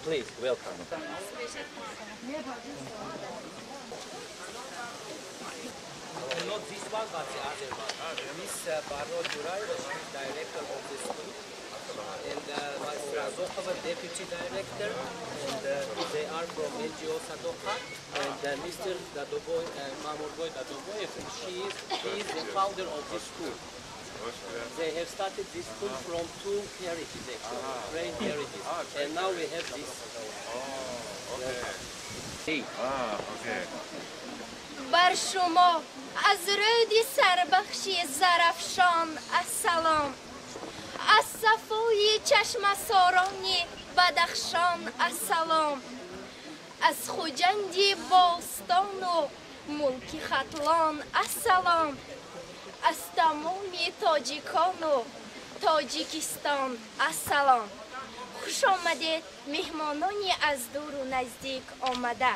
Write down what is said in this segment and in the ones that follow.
Please, welcome. Not this one, but the other one. Miss Barro Durai, she is director of the school, and Vice Razokova, deputy director, and they are from NGO Sadoka, and Mr. Dadoboy, Mamorboy Dadoboy, he is the founder of this school. They have started this school from 2 carriages, actually, train carriages, and now we have this. Okay. Okay. بر شما از رود سربخشی زرفشان السلام، از صفای چشم سارانی بدخشان السلام، از خوجندی باستان و ملک ختلان السلام، از تمام تاجیکان و تاجیکستان السلام. خوش آمدید مهمانانی از دور و نزدیک آمده.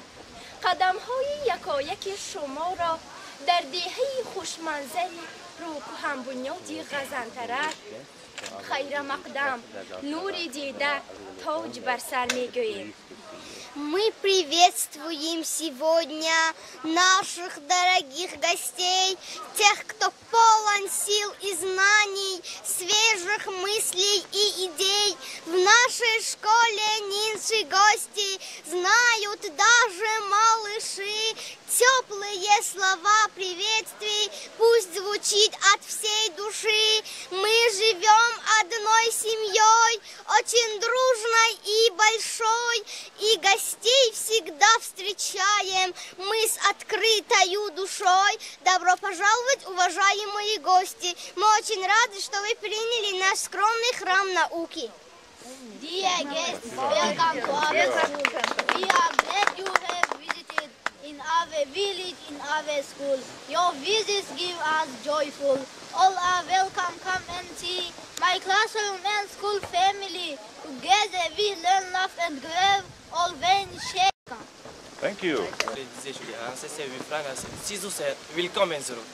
قدم های یکایک شما را در دهه خوشمنظری رو هم بنیادی غزنترک خیر مقدم نور دیده تاج بر سر میگوییم. Мы приветствуем сегодня наших дорогих гостей, тех, кто полон сил и знаний, свежих мыслей и идей. В нашей школе нынче гости знают даже малыши. Теплые слова приветствий пусть звучит от всей души. Мы живем одной семьей, очень дружной и большой, и гостей всегда встречаем мы с открытой душой. Добро пожаловать, уважаемые гости! Мы очень рады, что вы приняли наш скромный храм науки. Dear guests, welcome to our school. We are glad you have visited in our village, in our school. Your visits give us joyful. All are welcome, come and see my classroom and school family. Together we learn, laugh and grow, all when shaken. Thank you. Willkommen zurück.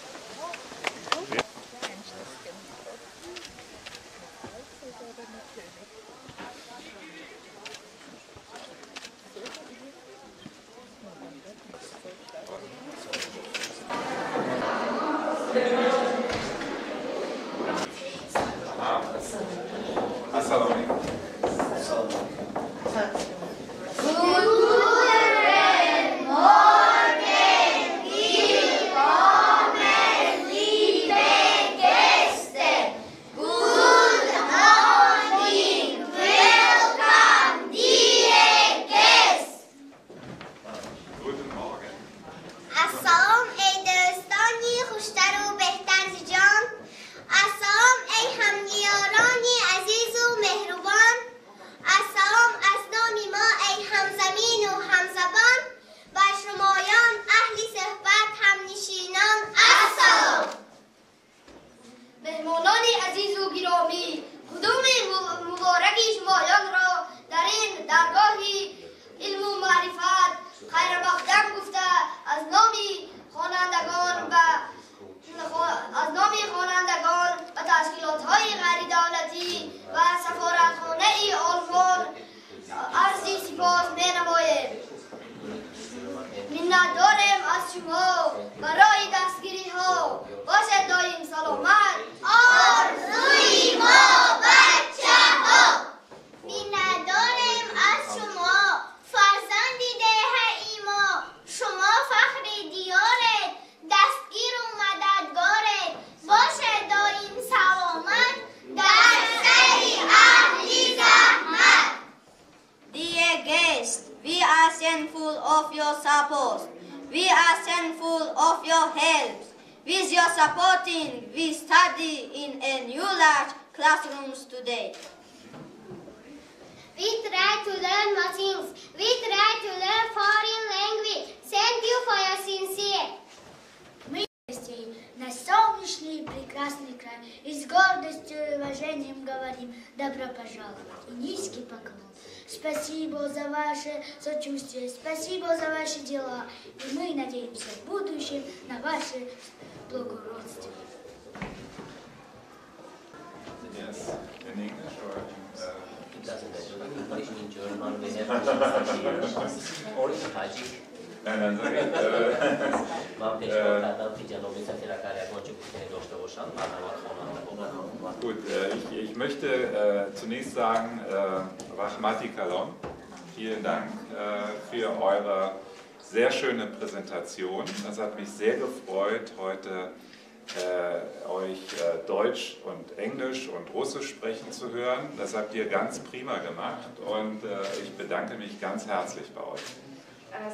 Добро пожаловать и низкий поклон. Спасибо за ваше сочувствие, спасибо за ваши дела. И мы надеемся в будущем на ваше благородство. Yes, in English or Nein, sag ich. Gut, ich möchte zunächst sagen, Rahmati Kalon, vielen Dank für eure sehr schöne Präsentation. Das hat mich sehr gefreut, heute euch Deutsch und Englisch und Russisch sprechen zu hören. Das habt ihr ganz prima gemacht und ich bedanke mich ganz herzlich bei euch.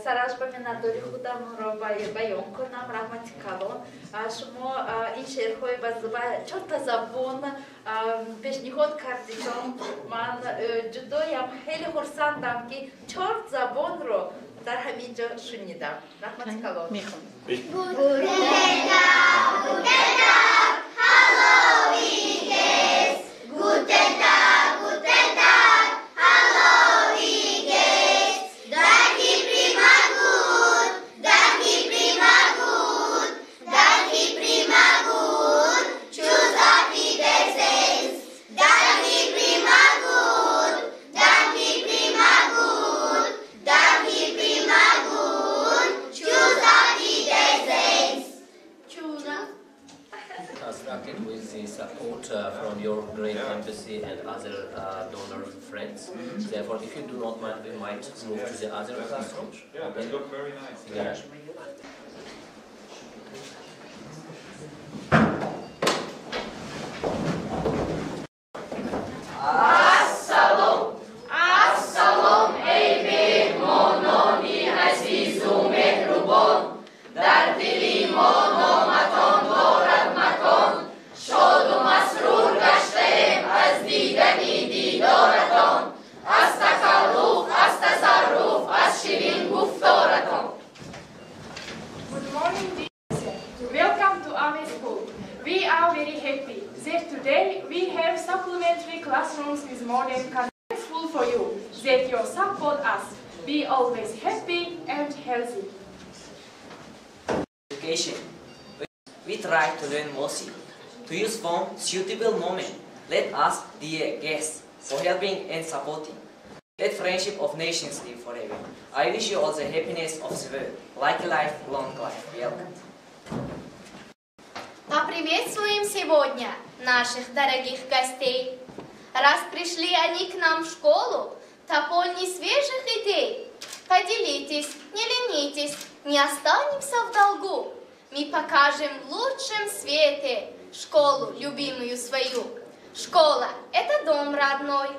سراج بمیناداری خودم را بیان کنم رحمتی کلان شما این شعرهای چهار تا زبان پیشنهاد کردید من جدایم خیلی خرسندم که 4 زبان را در همینجا شنیدم رحمتی کلان from your great embassy and other donor friends. Therefore, if you do not mind, we might move to the other classroom. Yeah, they look very nice. Yeah. Be always happy and healthy. Education. We try to learn mostly, to use phone suitable moment. Let us, dear guests, for helping and supporting. Let friendship of nations live forever. I wish you all the happiness of the world. Like life, long life. Welcome. Поприветствуем сегодня наших дорогих гостей. Раз пришли они к нам в школу, то полны свежих идей. Поделитесь, не ленитесь, не останемся в долгу. Мы покажем в лучшем свете школу любимую свою. Школа – это дом родной.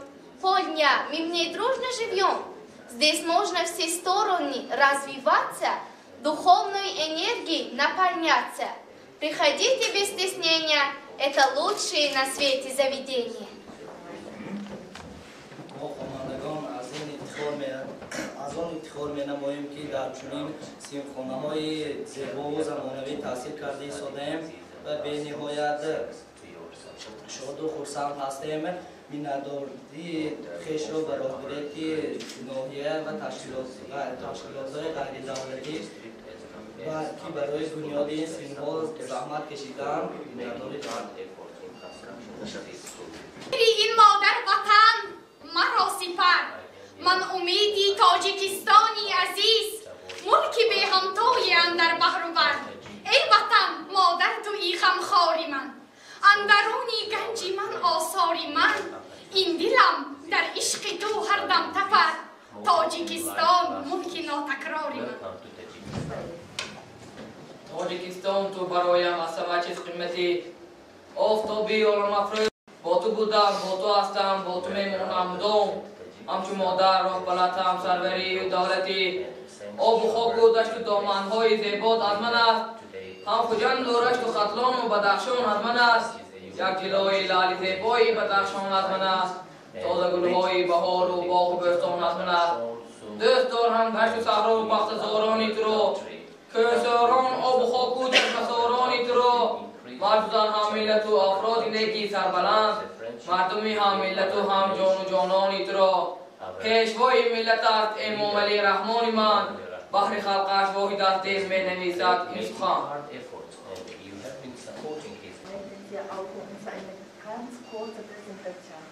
Полдня мы в ней дружно живем. Здесь можно все стороны развиваться, духовной энергией наполняться. Приходите без стеснения, это лучшие на свете заведения. از آن افتخار می نماییم که در چنین سیمخانه‌های زیبا و زمانوی تحصیل کرده ایستاده‌ایم و به نهایت شاد و خرسند هستیم. می‌نداری خویش را به راهبری ناحیه و تشکیلات‌های غیردولتی و که برای بنیاد این سیم‌ها زحمت کشیدند می‌نداری این مادر وطن مرا سپر من امیدی تاجیکستانی عزیز ملکی به همتای اندر بحر و بر ای وطن مادر تویی غمخواری من اندرونی گنجی من آثاری من این دلم در عشق تو هر دم تپر تاجیکستان ملکی ناتکراری من تاجیکستان تو برایم از همه چیز قیمتی آفتابی عالم افروز با تو بودم با تو هستم با تو میمونم مدام همچون مادر و پلتم سروری و دولتی آب و خاک و دشت و دامنهای زیبات از من است هم خجند و رشت و خطلان و بدخشان از من است یک جلوی لعل زیبایی بدخشان از من است تازه گلهای بهار و باغ و بستان از من است دوست دارم دشت و صحرا و بختزارانی تو رو کوهساران آب و خاک و چشمه‌سارانی تو رو مردان هم ملت و افراد نیکی سربلند مردمی هم ملت و هم جان و جانانی تو را پیشوای ملت است امام علی رحمان من بحر خلقش واحد از دل می نویسد این سخن Ganz kurze Präsentation.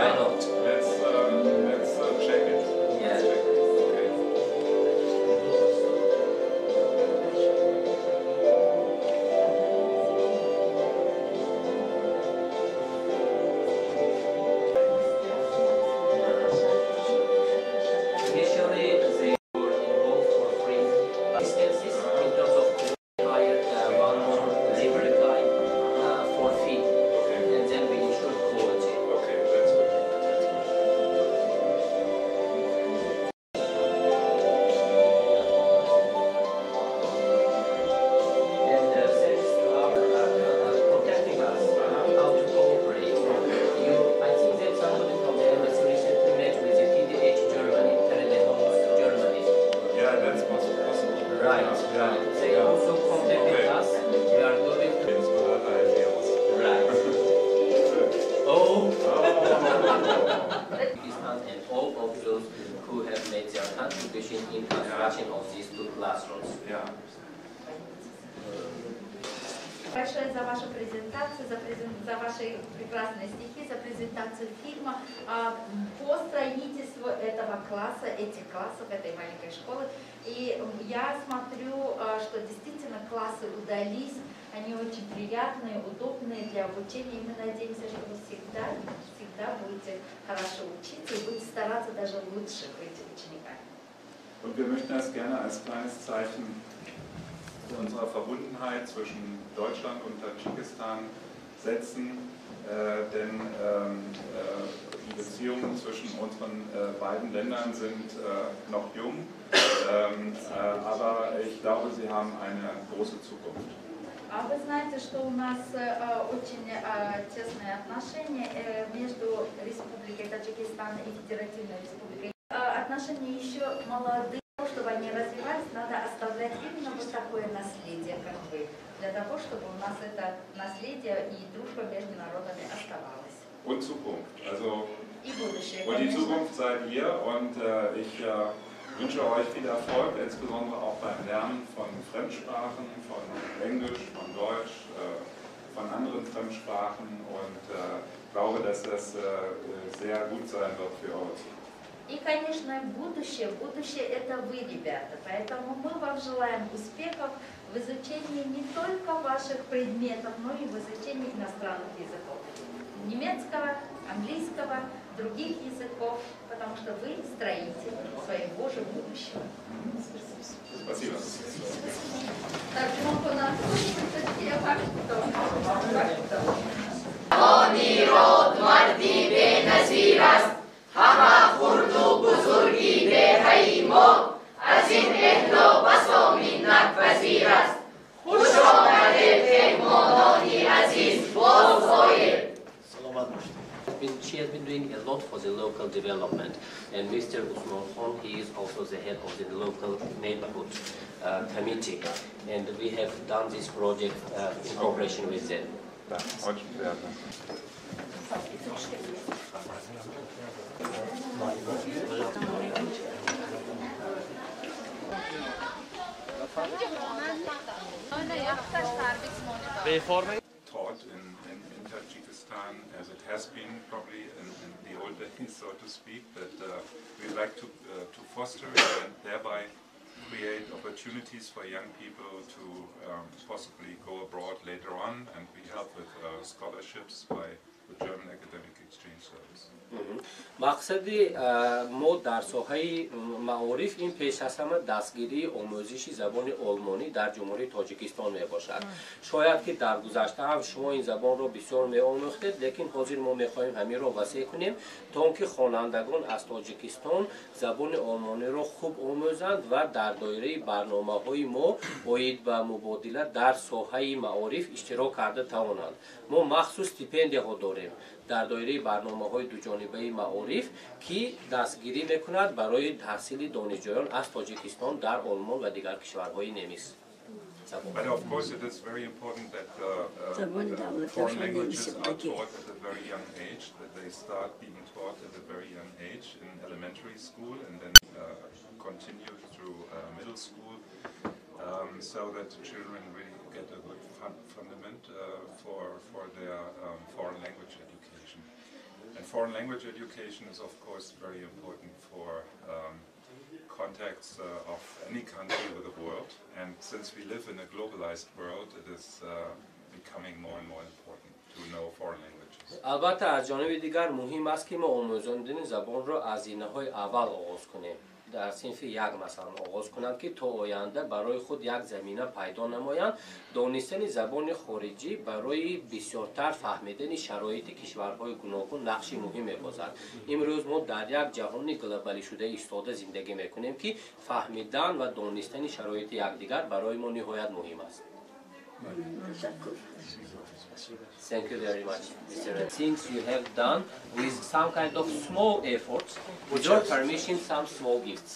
Why not? Let's check it. Yeah. Let's check it. Okay. Initially, they were involved for free assistances in terms of hired one more labor guy for fee, and then we ensured quality. Okay, that's good. And thanks to our contacting us how to cooperate. I think that somebody from the embassy recently met with the TDH Germany, Germany. Yeah, that's possible. Right, right. They also contacted us. We are going to. It's with other ideals. Right. Oh. And all of those who have made their contribution in construction of these two classrooms. Yeah. Большое за вашу презентацию, за ваши прекрасные стихи, за презентацию фильма, по строительству этого класса, этих классов, этой маленькой школы. И я смотрю, что действительно классы удались, они очень приятные, удобные для обучения. И мы надеемся, что вы всегда будете хорошо учиться и будете стараться даже лучше быть учениками. Und wir möchten das gerne als kleines Zeichen unserer Verbundenheit zwischen Deutschland und Tadschikistan setzen, denn die Beziehungen zwischen unseren beiden Ländern sind noch jung, aber ich glaube, sie haben eine große Zukunft. А вы знаете, что у нас очень тесные отношения между Республикой Таджикистан и Федеративной Республикой. Отношения еще молодые, чтобы они развивались, надо оставлять именно вот такое наследие, как вы, для того, чтобы у нас это наследие и дружба между народами оставалась. Und Zukunft. Also, И будущее, und die конечно. Zukunft seid ihr und ich wünsche euch viel Erfolg, insbesondere auch beim Lernen von Fremdsprachen, von Englisch, von Deutsch, von anderen Fremdsprachen und glaube, dass das sehr gut sein wird für eure Zukunft. И, конечно, будущее это вы, ребята, поэтому мы вам желаем успехов в изучении не только ваших предметов, но и в изучении иностранных языков. Немецкого, английского, других языков, потому что вы строитель своего же будущего. Спасибо. Hama khurdu buzurgi de hayimo, azin ehlo baso minnat vaziras. Khush omade mehmononi aziz boz hoye. She has been doing a lot for the local development, and Mr. Usman Khan, he is also the head of the local neighborhood committee, and we have done this project in cooperation with them. Taught in Tajikistan as it has been probably in the old days, so to speak, but we'd like to foster and thereby create opportunities for young people to possibly go abroad later on, and we help with scholarships by the German Academic Exchange Service. مقصدی ما در ساحه معارف این پیش از همه دستگیری آموزش زبان آلمانی در جمهوری تاجیکستان می باشد. شاید که در گذشته هم شما این زبان را بسیار می آموختید، لیکن حاضر ما می خواهیم همین را وسیع کنیم تا اینکه خوانندگان از تاجیکستان زبان آلمانی را خوب آموزند و در دایره برنامه‌های ما باید به مبادله در ساحه معارف اشتراک کرده توانند. ما مخصوص استیپندی‌ها داریم در دایره برنامه‌های دوجانبه معارف که دستگیری می‌کند برای تحصیل دانشجویان از تاجیکستان در آلمان و دیگر کشورهای نمیز. But of course it is very important that foreign languages are taught at a very young age, that they start being taught at a very young age in elementary school and then continue through middle school, so that the children really get a good fundament for their foreign language education. And foreign language education is of course very important for contacts of any country with the world, and since we live in a globalized world, it is becoming more and more important to know foreign languages. البته از جانب دیگر مهم است که ما آموزاندن زبان را از اینه‌های اول آغاز کنیم. در صنف یک مثلا آغاز کنند که تا آینده برای خود یک زمینه پیدا نمایند. دانستن زبان خارجی برای بسیارتر فهمیدن شرایط کشورهای گوناگون نقشی مهم می‌بازد. امروز ما در یک جهان گلوبالی شده ایستاده زندگی می‌کنیم که فهمیدن و دانستن شرایط یکدیگر برای ما نهایت مهم است. Thank you very much, Mr. Things you have done with some kind of small efforts, with your permission, some small gifts.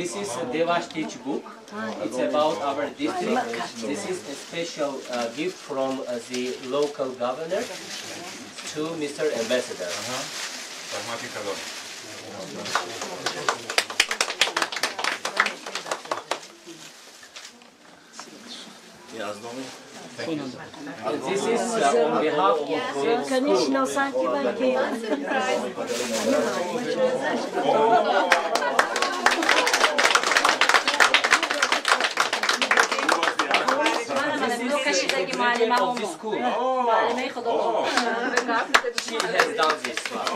This is a Devashtich book. It's about our district. This is a special gift from the local governor to Mr. Ambassador. This is on behalf of the school. She has done this one.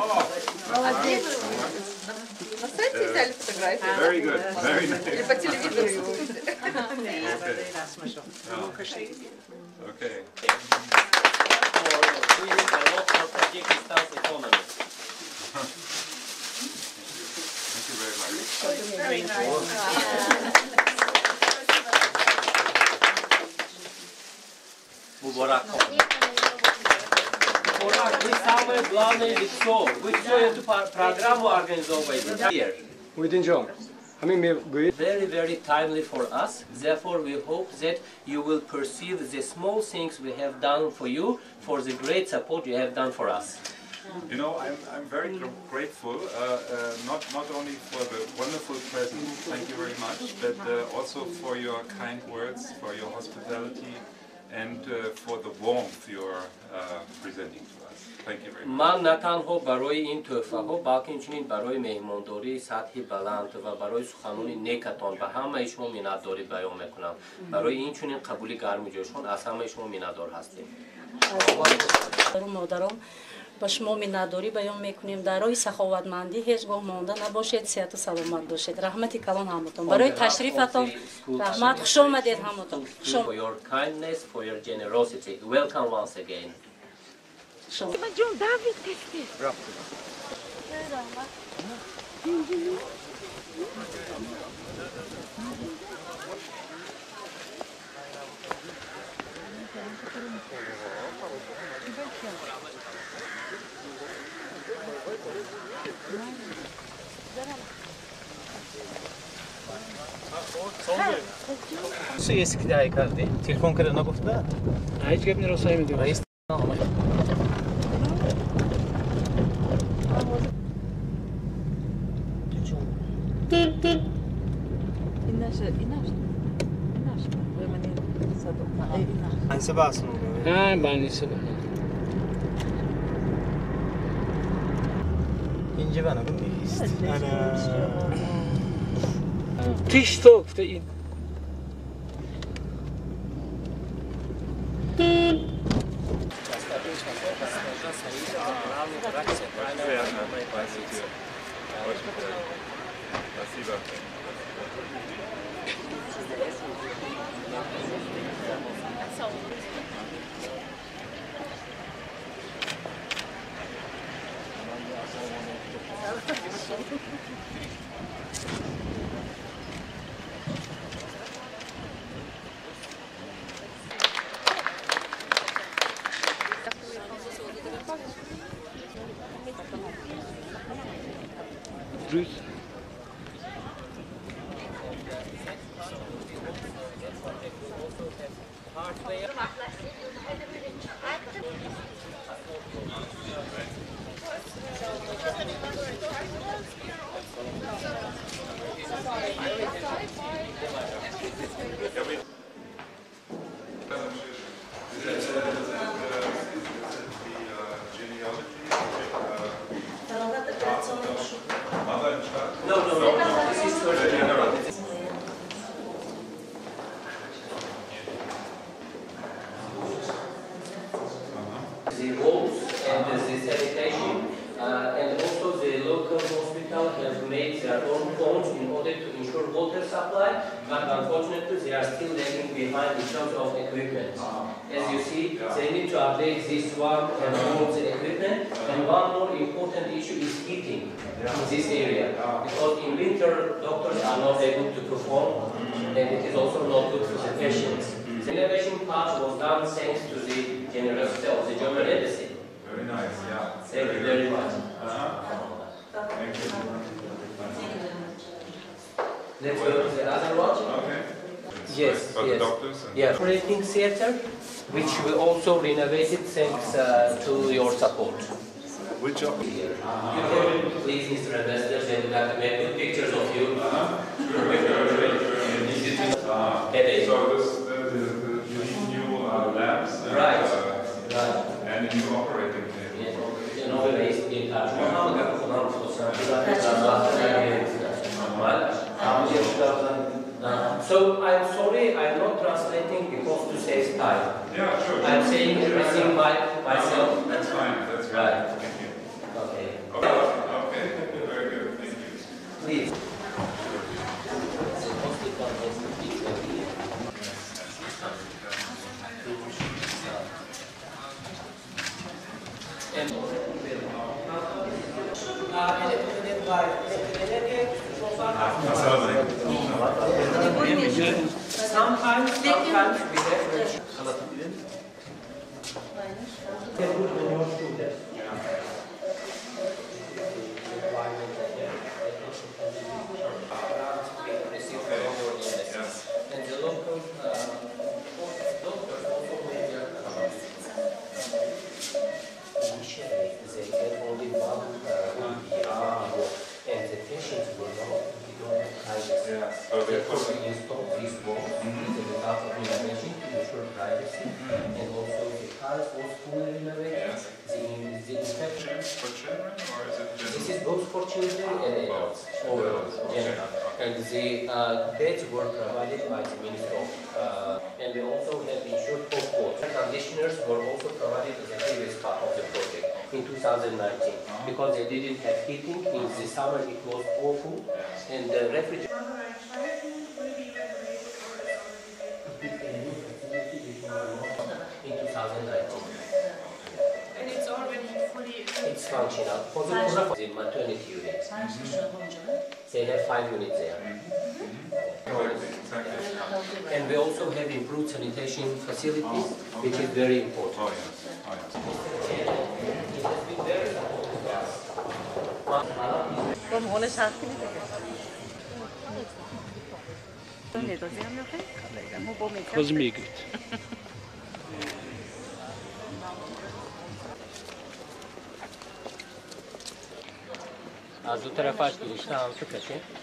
Very good, very nice. Okay. For doing a lot for Tajikistan's economy. Thank you very much. Very nice. Mubarak. Мы самое главное лицо. Вы все эту программу организовываете. Here. Very, very timely for us. Therefore, we hope that you will perceive the small things we have done for you, for the great support you have done for us. You know, I'm very grateful, not only for the wonderful present, thank you very much, but also for your kind words, for your hospitality, and for the warmth you're presenting to us. Thank you very much. من نه تنها برای این تحفه‌ها بلکه همچنین برای مهمانداری سطح بلند و برای سخنان نیکتان به همه شما منتداری بیان میکنم. برای این چنین قبول گرم جوشان از همه شما منتدار هستیم. مادرم با شما منتداری بیان میکنیم. در راه سخاوتمندی هیچگاه مانده نباشید. صحت و سلامت باشید. رحمت کلان همتون. برای تشریفتان رحمت خوش آمدید همتون. For your kindness, for your generosity. Welcome once again. John David testi. سو یه سکتی های کردی؟ تلفن کرده نگفته؟ هیچ گپ نیست رسایی میدیم. رئیس اینسه باس نو. ها بانیسه. اینجا بنا نیست. تیش تو گفته این. and the sanitation, and also the local hospital have made their own ponds in order to ensure water supply, but unfortunately they are still lagging behind in terms of equipment. As you see, they need to update this one and all the equipment, and one more important issue is heating in this area, because in winter doctors are not able to perform, and it is also not good for the patients. The innovation part was done thanks to the generosity of the German embassy. Very nice, yeah. Thank you very much. Thank you. Let's go to the other one. Okay. Yes, For the doctors? Yeah. Operating theater, which we also renovated thanks to your support. Which of you can please, Mr. Ambassador, send back good pictures of you. So this new labs and, right. And a new operating table. So I'm sorry, I'm not translating because to save time. Yeah, sure. I'm saying everything myself. That's fine. That's right. Thank you. Okay. Okay. Very good. Thank you. Please. Sometimes we have and the local doctors also made their initially they get only one and the patients will not privacy. So therefore we install these walls as a result of renovation to ensure privacy, and also the cars was fully renovated. The infection for children, or is it just? This is both for children and adults overall. And the beds were provided by the Minister of and we also have ensured hot water. Conditioners were also provided as a previous part of the project in 2019 because they didn't have heating. In the summer it was awful, and the refrigerator. In 2019. And it's already fully... It's functional. For the maternity unit. They have 5 units there. And we also have improved sanitation facilities, which is very important. Was mir gut.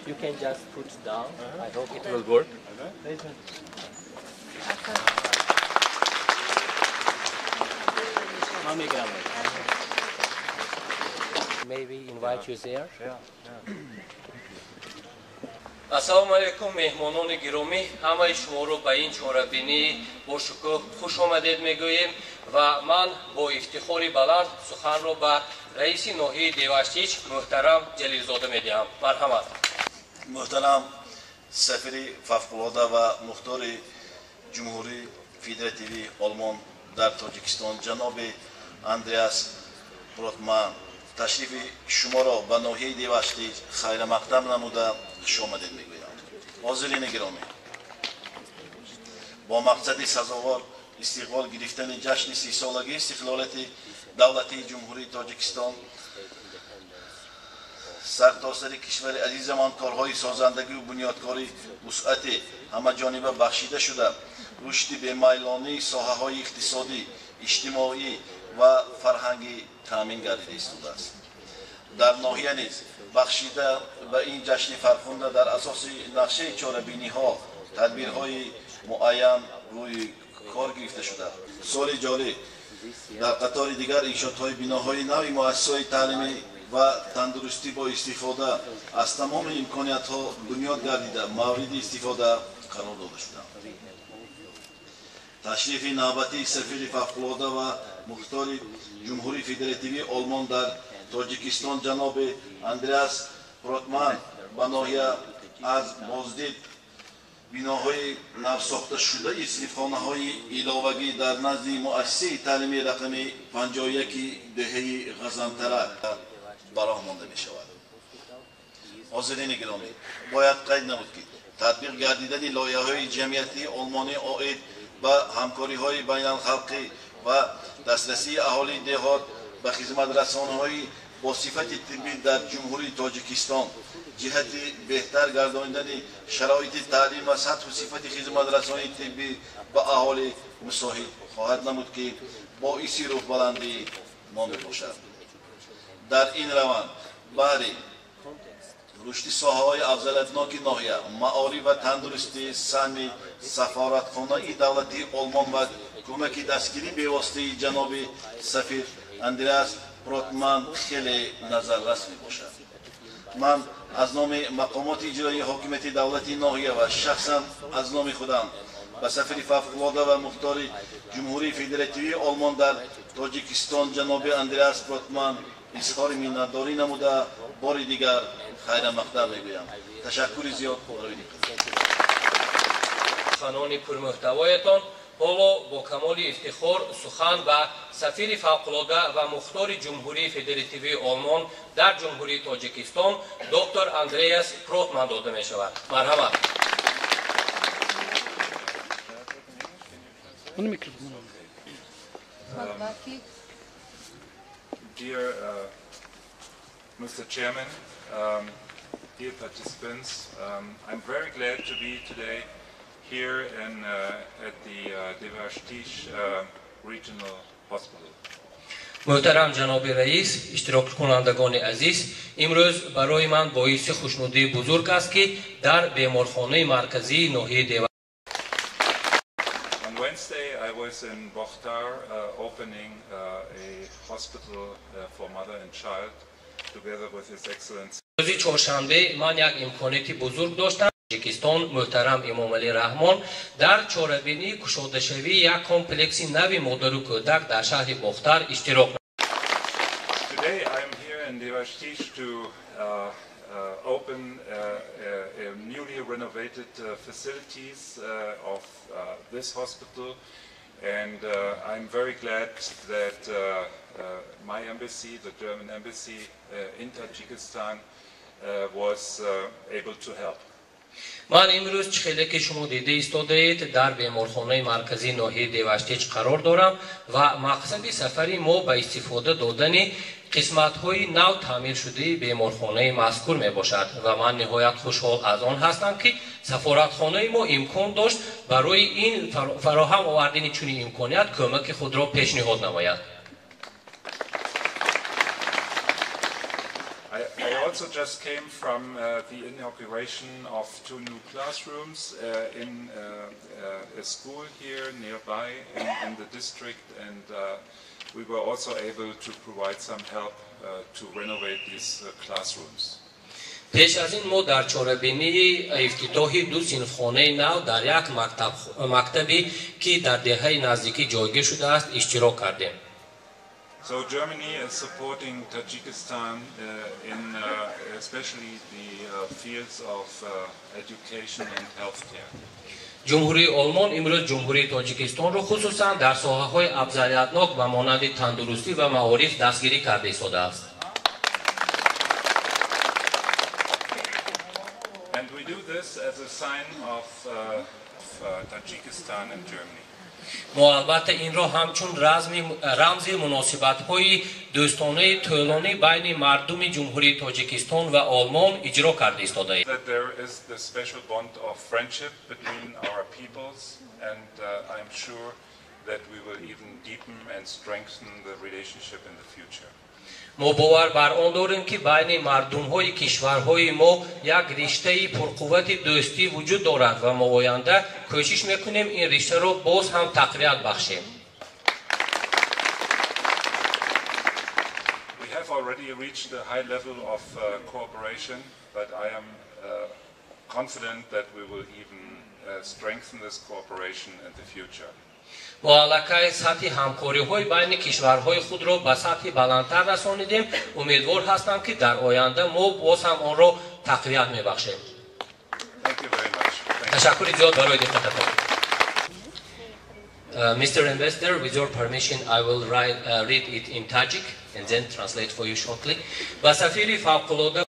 You can just put down. I hope it will work. Maybe invite you there. Assalomu alaykum mehmononi giromi, hammaи шуморо ба ин чорабинӣ бо шукӯҳ хуш омадед мегӯем ва ман бо ифтихори баланд суханро ба раиси ноҳияи Деваштич муҳтарам Ҷалилзода медиҳам. Марҳамат. Muhtaram Safiri favqulodda va muxtori Cumhuriy Federativni Olmon dar Tojikiston janobi Андреас Протманн ташрифи шуморо ба ноҳияи Деваштич хайрамақдам намуда хуш омадед мегӯям. Ҳозирини гиромӣ, бо мақсади сазовор истиқбол гирифтани ҷашни 30-солагии истиқлолияти давлати Ҷумҳурии Тоҷикистон сартосари кишвари азизамон корҳои созандагию бунёдкори вусъати ҳамаҷониба бахшида шуда рушди бемайлонии соҳаҳои иқтисодӣ, иҷтимоӣ ва фарҳангӣ таъмин гардида истодааст. Дар ноҳия низ бахшида ба ин ҷашни фархунда дар асоси нақшаи чорабиниҳо тадбирҳои муайян рӯи кор гирифта шуда. Соли ҷорӣ дар қатори дигар иншоотҳои биноҳои нави муассисаҳои таълимӣ ва тандурустӣ бо истифода аз тамоми имкониятҳо бунёд гардида мавриди истифода қарор дода шуданд. Ташрифи навбатии сафири фавқулодда ва مختار جمهوری فدراتیوی آلمان در تاجیکستان جناب اندریاس پروتمان با ناحیه از بازدید بیناهای نوساخته شده صنفخانه‌های علاوگی در نزد مؤسسه تعلیمی رقمی 51 دهه غزانترک براه مانده می شود. حاضرین گرامی، باید قید نمود که تطبیق گردیدن لایحه‌های جمعیتی آلمانی عاید به همکاری‌های بین‌الخلقی و دسترسی اهالی دهات به خدمت رسانه‌های با صفت طبی در جمهوری تاجیکستان جهت بهتر گرداندن شرایط تعلیم و سطح و صفت خدمت رسانی طبی به اهالی مساعد خواهد نمود که باعث روح بلندی مانده باشد. در این روند برای رشد ساحه‌های افضل‌ناک ناحیه معاری و تندرستی سهمی سفارتخانه دولتی آلمان و کمک دستگیری به واسطه جناب سفیر اندریاس پروتمانن خیلی نظررس می باشد. من از نام مقامات اجرایی حاکمیت دولتی ناحیه و شخصا از نام خودم به سفیر فوق‌العاده و مختار جمهوری فدراتیوی آلمان در تاجیکستان جناب اندریاس پروتمانن اظهار منتداری نموده بار دیگر خیر مقدم میگویم. تشکر زیاد برای دقت. خانانی پرمحتوایتان حالا با کمال افتخار سخن به سفیر فوق‌العاده و مختار جمهوری فدراتیوی آلمان در جمهوری تاجیکستان دکتر اندریاس پروتمانن داده می شود. مرحبا. Dear Mr. Chairman, dear participants, I'm very glad to be today here at the Devashtich Regional Hospital. محترم جناب رئیس، اشتراک کنندگان عزیز، امروز برای من باعث خوشنودی بزرگ است که در بیمارخانه مرکزی ناحیه دیواشتیچ On Wednesday, I was in Bokhtar opening a hospital for mother and child together with His Excellency. روز چهارشنبه من یک امکاناتی بزرگ داشتم. تاجیکستان محترم امام علی رحمان در چاره‌بینی گشاده‌شوی یک کمپلکس نو مادر و کودک در شهر بختار اشتراک Today I am here in Devashtich to open a newly renovated facilities of this hospital, and I'm very glad that my embassy, the German embassy in Tajikistan, was able to help. من امروز چخیله که شما دیده ایستاده اید در بیمارخانه مرکزی ناحیه دیواشتیچ قرار دارم و مقصد سفری ما به استفاده دادن قسمت‌های نو تعمیر شده بیمارخانه مذکور می باشد و من نهایت خوشحال از آن هستم که سفارتخانه ما امکان داشت برای این فراهم آوردن چنین امکانیت کمک خود را پیشنهاد نماید. I also just came from the inauguration of 2 new classrooms in a school here nearby in the district, and we were also able to provide some help to renovate these classrooms. پیش از این ما در چاره‌بینی افتتاح 2 صنفخانه نو در یک مکتبی که در دهه نزدیکی جایگیر شده است اشتراک کردیم. So Germany is supporting Tajikistan in especially the fields of education and healthcare. جمهوری آلمان امروز جمهوری تاجیکستان را خصوصا در ساحه‌های افضلیت‌ناک و مانند تندرستی و معارف دستگیری کرده ایستاده است. And we do this as a sign of Tajikistan and Germany. ما البته این را همچون رمز مناسبت‌های دوستانه طولانی بین مردم جمهوری تاجیکستان و آلمان اجرا کرده ایستاده ایم. That there is the special bond of friendship between our peoples, and I'm sure that we will even deepen and strengthen the relationship in the future. ما باور بر آن داریم که بین مردم‌های کشورهای ما یک رشته پرقوت دوستی وجود دارد و ما آینده کوشش می‌کنیم این رشته را باز هم تقویت بخشیم. We have already reached a high level of cooperation, but I am confident that we will even strengthen this cooperation in the future. مؤلکه سطح همکاری های بین کشورهای خود را به سطح بلندتر رسانیدیم. امیدوار هستم که در آینده ما باز هم آن را تقویت میبخشیم. تشکر زیاد برای دقتتان. Mr. Investor, with your permission, I will read it in Tajik and then translate for you shortly. با سفیر فوق‌العاده